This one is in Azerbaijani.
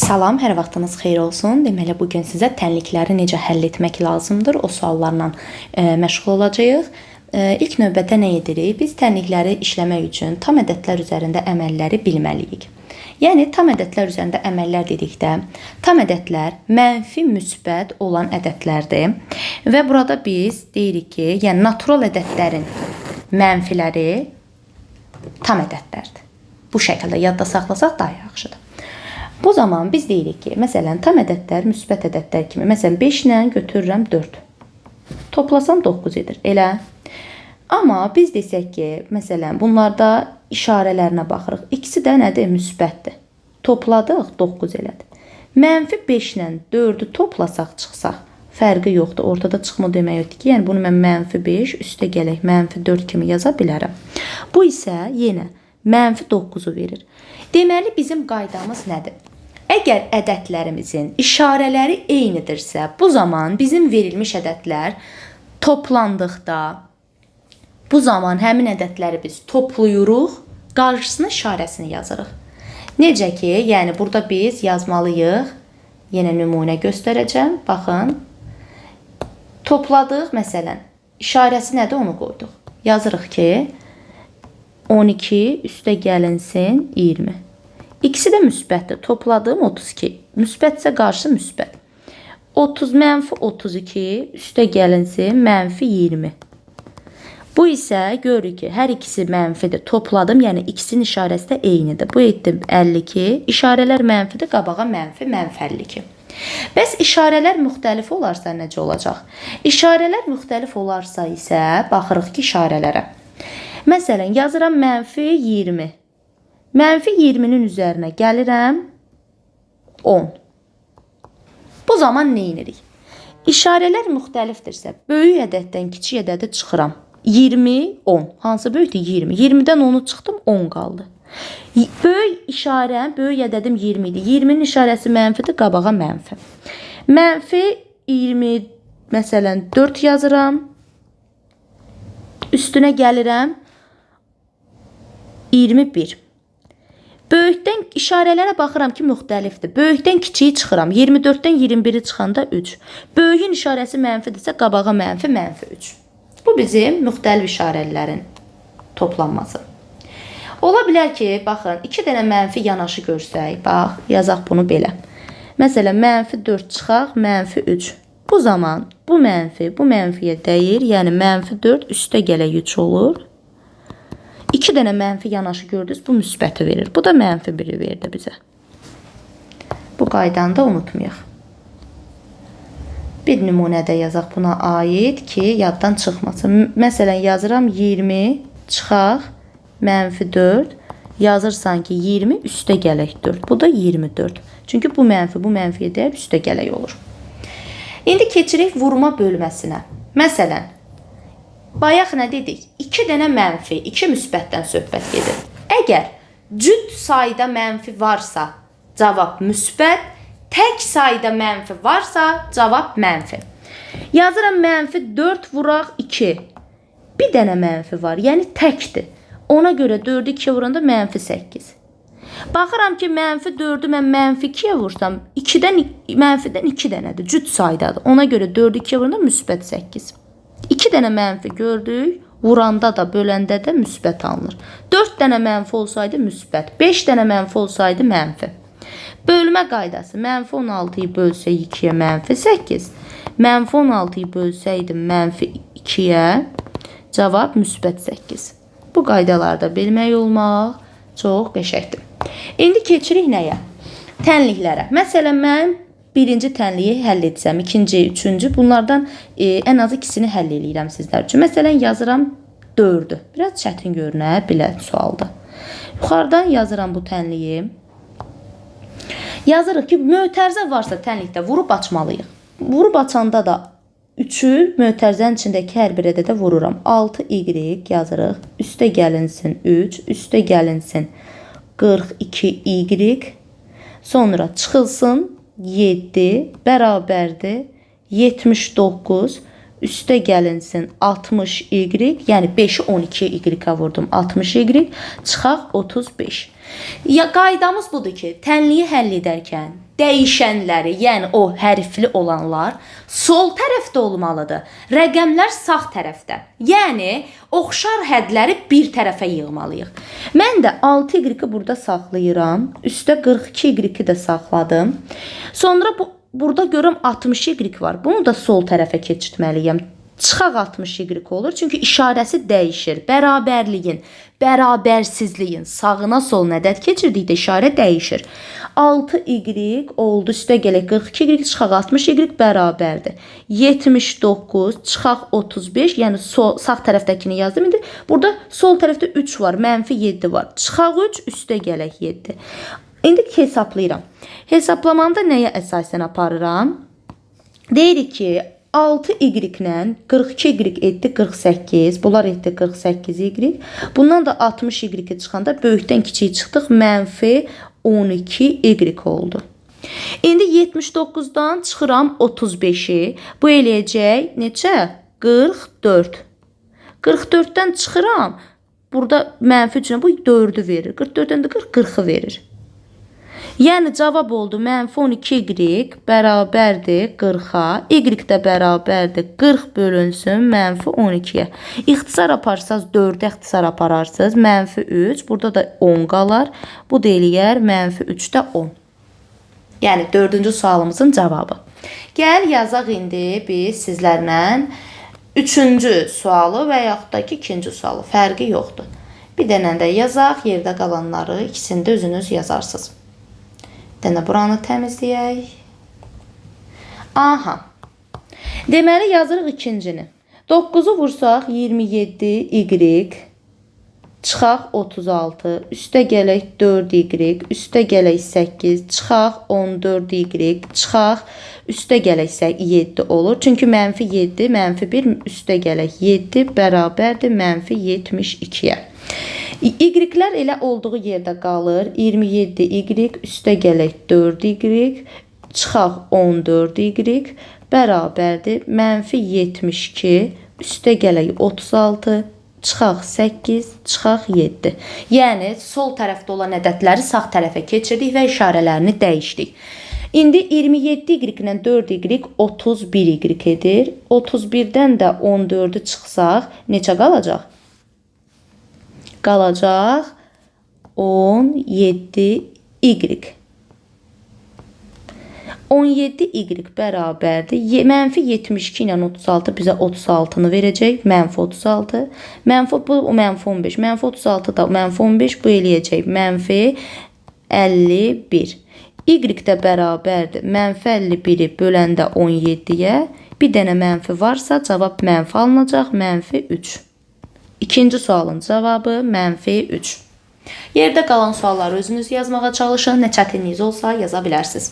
Salam, hər vaxtınız xeyir olsun. Deməli, bugün sizə tənlikləri necə həll etmək lazımdır, o suallarla məşğul olacağıq. İlk növbədə nə edirik? Biz tənlikləri işləmək üçün tam ədədlər üzərində əməlləri bilməliyik. Yəni, tam ədədlər üzərində əməllər dedikdə, tam ədədlər mənfi, müsbət olan ədədlərdir. Və burada biz deyirik ki, yəni natural ədədlərin mənfiləri tam ədədlərdir. Bu şəkildə yadda saxlasaq daha yaxşıdır. Bu zaman biz deyirik ki, məsələn, tam ədədlər, müsbət ədədlər kimi, məsələn, 5 ilə götürürəm 4. Toplasam 9 edir, elə. Amma biz desək ki, məsələn, bunlarda işarələrinə baxırıq. İkisi də nədir? Müsbətdir. Topladıq, 9 elədir. Mənfi 5 ilə 4-ü toplasaq, çıxsaq, fərqi yoxdur. Ortada çıxma demək yoxdur ki, yəni bunu mən mənfi 5, üstə gələk, mənfi 4 kimi yaza bilərəm. Bu isə yenə mənfi 9-u verir. Deməli, bizim qaydamız nədir? Əgər ədədlərimizin işarələri eynidirsə, bu zaman bizim verilmiş ədədlər toplandıqda, bu zaman həmin ədədləri biz toplayırıq, qarşısına işarəsini yazırıq. Necə ki, yəni burada biz yazmalıyıq, yenə nümunə göstərəcəm, baxın. Topladıq, məsələn, işarəsi nədir, onu qoyduq. Yazırıq ki, 12 üstə gəlinsin 20. İkisi də müsbətdir. Topladığım 32. Müsbətsə qarşı müsbət. 30 mənfi 32 üstə gəlinsin mənfi 20. Bu isə görürük ki, hər ikisi mənfidir. Topladım, yəni ikisinin işarəsi də eynidir. Bu etdim 52. İşarələr mənfidir, qabağa mənfi, mənfi 52. Bəs işarələr müxtəlif olarsa necə olacaq? İşarələr müxtəlif olarsa isə baxırıq ki, işarələrə. Məsələn, yazıram mənfi 20. Mənfi 20-nin üzərinə gəlirəm 10. Bu zaman nə edirik? İşarələr müxtəlifdirsə, böyük ədəddən kiçik ədədə çıxıram. 20, 10. Hansı böyükdür? 20. 20-dən 10-u çıxdım, 10 qaldı. Böyük işarəm, böyük ədədim 20 idi. 20-nin işarəsi mənfidir, qabağa mənfi. Mənfi 20, məsələn, 4 yazıram. Üstünə gəlirəm 21. Böyükdən işarələrə baxıram ki, müxtəlifdir. Böyükdən kiçiyi çıxıram. 24-dən 21-i çıxanda 3. Böyüyün işarəsi mənfidirsə, qabağa mənfi, mənfi 3. Bu bizim müxtəlif işarələrin toplanması. Ola bilər ki, baxın, 2 dənə mənfi yanaşı görsək, bax, yazaq bunu belə. Məsələn, mənfi 4 çıxaq, mənfi 3. Bu zaman bu mənfiyə dəyir, yəni mənfi 4 üstə gələ 3 olur. 2 dənə mənfi yanaşı gördünüz, bu müsbəti verir. Bu da mənfi 1-i verdi bizə. Bu qaydanı da unutmayaq. Bir nümunədə yazaq buna aid ki, yaddan çıxmasın. Məsələn, yazıram 20, çıxaq, mənfi 4. Yazırsan ki, 20 üstə gələk 4. Bu da 24. Çünki bu mənfiyə dəyib üstə gələk olur. İndi keçirik vurma bölməsinə. Məsələn, bayaq nə dedik? 2 dənə mənfi, 2 müsbətdən söhbət gedir. Əgər cüt sayda mənfi varsa, cavab müsbət, tək sayda mənfi varsa, cavab mənfi. Yazıram mənfi 4 vuraq 2. Bir dənə mənfi var, yəni təkdir. Ona görə 4-ü 2-yə vuranda mənfi 8. Baxıram ki, mənfi 4-ü mən mənfi 2-yə vursam, mənfidən 2 dənədir, cüt saydadır. Ona görə 4-ü 2-yə vuranda müsbət 8. 2 dənə mənfi gördük, vuranda da, böləndə də müsbət alınır. 4 dənə mənfi olsaydı müsbət, 5 dənə mənfi olsaydı mənfi. Bölmə qaydası, mənfi 16-yı bölsək 2-yə mənfi 8, mənfi 16-yı bölsəydim mənfi 2-yə, cavab müsbət 8. Bu qaydalarda bilmək olmaq çox qəşəngdir. İndi keçirik nəyə? Tənliklərə. Məsələn, mən birinci tənliyi həll etsəm, ikinci, üçüncü, bunlardan ən az ikisini həll edirəm sizlər üçün. Məsələn, yazıram 4-ü. Biraz çətin görünə bilər sualda. Yuxarıdan yazıram bu tənliyi. Yazırıq ki, mötərizə varsa tənlikdə vurub açmalıyıq. Vurub açanda da 3-ü mötərizənin içindəki hər bir ədədə vururam. 6y yazırıq. Üstə gəlinsin 3, üstə gəlinsin 42y. Sonra çıxılsın 7 bərabərdir 79 üstə gəlinsin 60y, yəni 5-i 12y-ə vurdum, 60y, çıxaq 35. Ya qaydamız budur ki, tənliyi həll edərkən dəyişənləri, yəni o hərfli olanlar sol tərəfdə olmalıdır. Rəqəmlər sağ tərəfdə. Yəni oxşar hədləri bir tərəfə yığmalıyıq. Mən də 6y-i burada saxlayıram. Üstə 42y-i də saxladım. Sonra burada görürəm 60y var. Bunu da sol tərəfə keçirtməliyəm. Çıxaq 60y olur. Çünki işarəsi dəyişir. Bərabərliyin, bərabərsizliyin sağına soluna ədəd keçirdikdə işarə dəyişir. 6y oldu. Üstə gələk 42y, çıxaq 60y bərabərdir. 79 çıxaq 35, yəni sağ tərəfdəkini yazdım. İndi burada sol tərəfdə 3 var, -7 var. Çıxaq 3, üstə gələk 7. İndi hesablayıram. Hesablamamda nəyə əsasən aparıram? Deyirik ki, 6y ilə 42y etdi 48. Bunlar etdi 48y. Bundan da 60y çıxanda böyükdən kiçik çıxdıq. -12y oldu. İndi 79-dan çıxıram 35-i. Bu eləyəcək neçə? 44. 44-dən çıxıram. Burada mənfi üçün bu 4-ü verir. 44-dən də 40-ı verir. Yəni cavab oldu -12y bərabərdir 40-a. Y də bərabərdir 40 bölünsün -12-yə. İxtisar aparsaz 4-ə ixtisar apararsınız. -3. Burada da 10 qalar. Bu da eləyər -3-də 10. Yəni 4-cü sualımızın cavabı. Gəl yazaq indi biz sizlərlə 3-cü sualı və yaxud da ki 2-ci sualı. Fərqi yoxdur. Bir dənə də yazaq. Yerdə qalanları ikisini də özünüz yazarsınız. Dənə buranı təmizləyək. Aha. Deməli yazırıq ikincini. 9-u vursaq 27y, çıxaq 36, üstə gələk 4y, üstə gələk 8, çıxaq 14y, çıxaq üstə gələk 7 olur. Çünki -7, -1, üstə gələk 7 bərabərdir -72-yə. Y-lər elə olduğu yerdə qalır. 27y, üstə gələk 4y, çıxaq 14y, bərabərdir -72, üstə gələk 36, çıxaq 8, çıxaq 7. Yəni, sol tərəfdə olan ədədləri sağ tərəfə keçirdik və işarələrini dəyişdik. İndi 27y ilə 4y 31y edir. 31-dən də 14-ü çıxsaq, neçə qalacaq? Qalacaq 17y. 17y bərabərdir. -72 ilə 36 bizə 36-nı verəcək. -36. Bu -15. -36 da -15 bu eləyəcək. -51. Y də bərabərdir. -51-i böləndə 17-yə. Bir dənə mənfi varsa cavab mənfi alınacaq. -3. İkinci sualın cavabı -3. Yerdə qalan sualları özünüz yazmağa çalışın. Nə çətinliyiniz olsa yaza bilərsiniz.